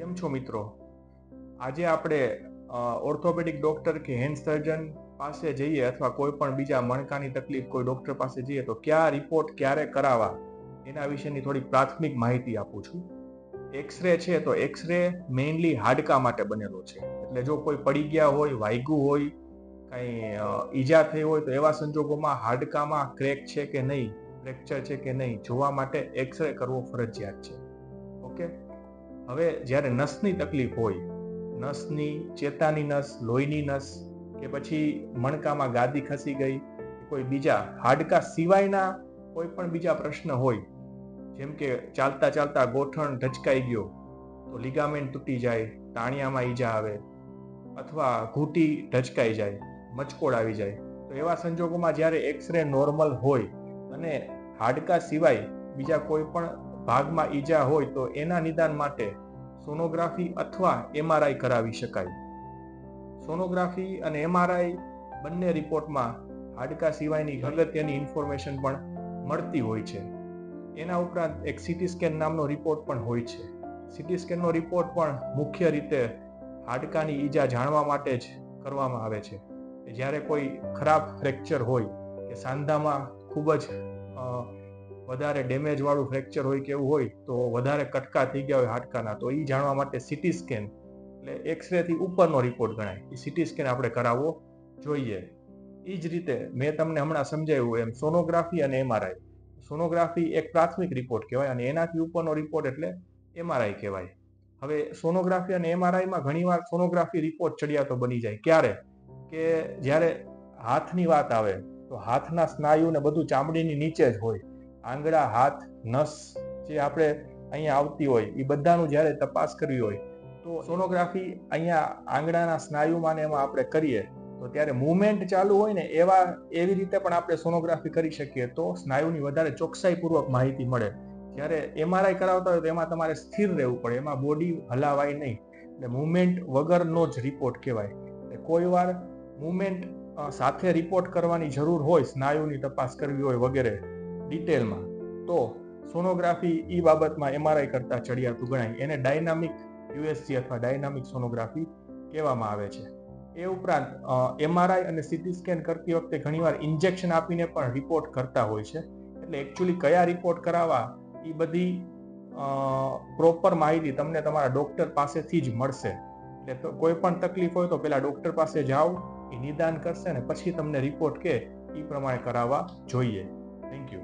કેમ છો મિત્રો? આજે આપણે ઓર્થોપેડિક ડોક્ટર કે હેન્ડ સર્જન પાસે જઈએ અથવા કોઈ પણ બીજા મણકાની તકલીફ કોઈ ડોક્ટર પાસે જઈએ તો કયા રિપોર્ટ ક્યારે કરાવવા એના વિશેની થોડી પ્રાથમિક માહિતી આપું છું. એક્સરે છે તો એક્સરે મેઇનલી હાડકા માટે બનેલો છે. એટલે જો કોઈ પડી ગયા હોય, વાગ્યું હોય, કંઈ ઈજા થઈ હોય તો એવા સંજોગોમાં હાડકામાં ક્રેક છે કે નહીં, ફ્રેક્ચર છે કે નહીં જોવા માટે એક્સરે કરવો ફરજિયાત છે. ઓકે. હવે જ્યારે નસની તકલીફ હોય, નસની, ચેતાની નસ, લોહીની નસ કે પછી મણકામાં ગાદી ખસી ગઈ, કોઈ બીજા હાડકા સિવાયના કોઈ પણ બીજા પ્રશ્ન હોય, જેમ કે ચાલતા ચાલતા ગોઠણ ઢચકાઈ ગયો તો લિગામેન્ટ તૂટી જાય, તાણિયામાં ઈજા આવે, અથવા ઘૂંટી ઢચકાઈ જાય, મચકોડ આવી જાય, તો એવા સંજોગોમાં જ્યારે એક્સરે નોર્મલ હોય અને હાડકા સિવાય બીજા કોઈ પણ ભાગમાં ઈજા હોય તો એના નિદાન માટે સોનોગ્રાફી અથવા એમઆરઆઈ કરાવી શકાય. સોનોગ્રાફી અને એમઆરઆઈ બંને રિપોર્ટમાં હાડકા સિવાયની અગત્યની ઇન્ફોર્મેશન પણ મળતી હોય છે. એના ઉપરાંત એક સીટી સ્કેન નામનો રિપોર્ટ પણ હોય છે. સીટી સ્કેનનો રિપોર્ટ પણ મુખ્ય રીતે હાડકાની ઈજા જાણવા માટે જ કરવામાં આવે છે. જ્યારે કોઈ ખરાબ ફ્રેક્ચર હોય કે સાંધામાં ખૂબ જ વધારે ડેમેજ વાળું ફ્રેક્ચર હોય કે એવું હોય તો વધારે કટકા થઈ ગયા હોય હાડકાના, તો એ જાણવા માટે સીટી સ્કેન એટલે એક્સરે થી ઉપરનો રિપોર્ટ ગણાય, એ સીટી સ્કેન આપણે કરાવવો જોઈએ. એ જ રીતે મેં તમને હમણાં સમજાવ્યું એમ સોનોગ્રાફી અને એમઆરઆઈ. સોનોગ્રાફી એક પ્રાથમિક રિપોર્ટ કહેવાય અને એનાથી ઉપરનો રિપોર્ટ એટલે એમઆરઆઈ કહેવાય. હવે સોનોગ્રાફી અને એમઆરઆઈમાં ઘણીવાર સોનોગ્રાફી રિપોર્ટ ચડિયાતો બની જાય. ક્યારે? કે જ્યારે હાથની વાત આવે તો હાથના સ્નાયુ ને બધું ચામડીની નીચે જ હોય. આંગળા, હાથ, નસ જે આપણે અહીંયા આવતી હોય એ બધાનું જ્યારે તપાસ કરવી હોય તો સોનોગ્રાફી અહીંયા આંગળાના સ્નાયુમાં ને એમાં આપણે કરીએ તો ત્યારે મુવમેન્ટ ચાલુ હોય ને એવી રીતે પણ આપણે સોનોગ્રાફી કરી શકીએ તો સ્નાયુની વધારે ચોકસાઈપૂર્વક માહિતી મળે. જ્યારે એમઆરઆઈ કરાવતા હોય તો એમાં તમારે સ્થિર રહેવું પડે, એમાં બોડી હલાવાય નહીં, એટલે મુવમેન્ટ વગરનો જ રિપોર્ટ કહેવાય. કોઈ વાર મુવમેન્ટ સાથે રિપોર્ટ કરવાની જરૂર હોય, સ્નાયુની તપાસ કરવી હોય વગેરે ડિટેલમાં, તો સોનોગ્રાફી એ બાબતમાં એમઆરઆઈ કરતા ચડિયાતું ગણાય. એને ડાયનામિક યુએસજી અથવા ડાયનામિક સોનોગ્રાફી કહેવામાં આવે છે. એ ઉપરાંત એમઆરઆઈ અને સીટી સ્કેન કરતી વખતે ઘણીવાર ઇન્જેક્શન આપીને પણ રિપોર્ટ કરતા હોય છે. એટલે એકચ્યુઅલી કયા રિપોર્ટ કરાવવા એ બધી પ્રોપર માહિતી તમને તમારા ડોક્ટર પાસેથી જ મળશે. એટલે કોઈ પણ તકલીફ હોય તો પહેલા ડોક્ટર પાસે જાઓ, એ નિદાન કરશે ને પછી તમને રિપોર્ટ કે એ પ્રમાણે કરાવવા જોઈએ. Thank you.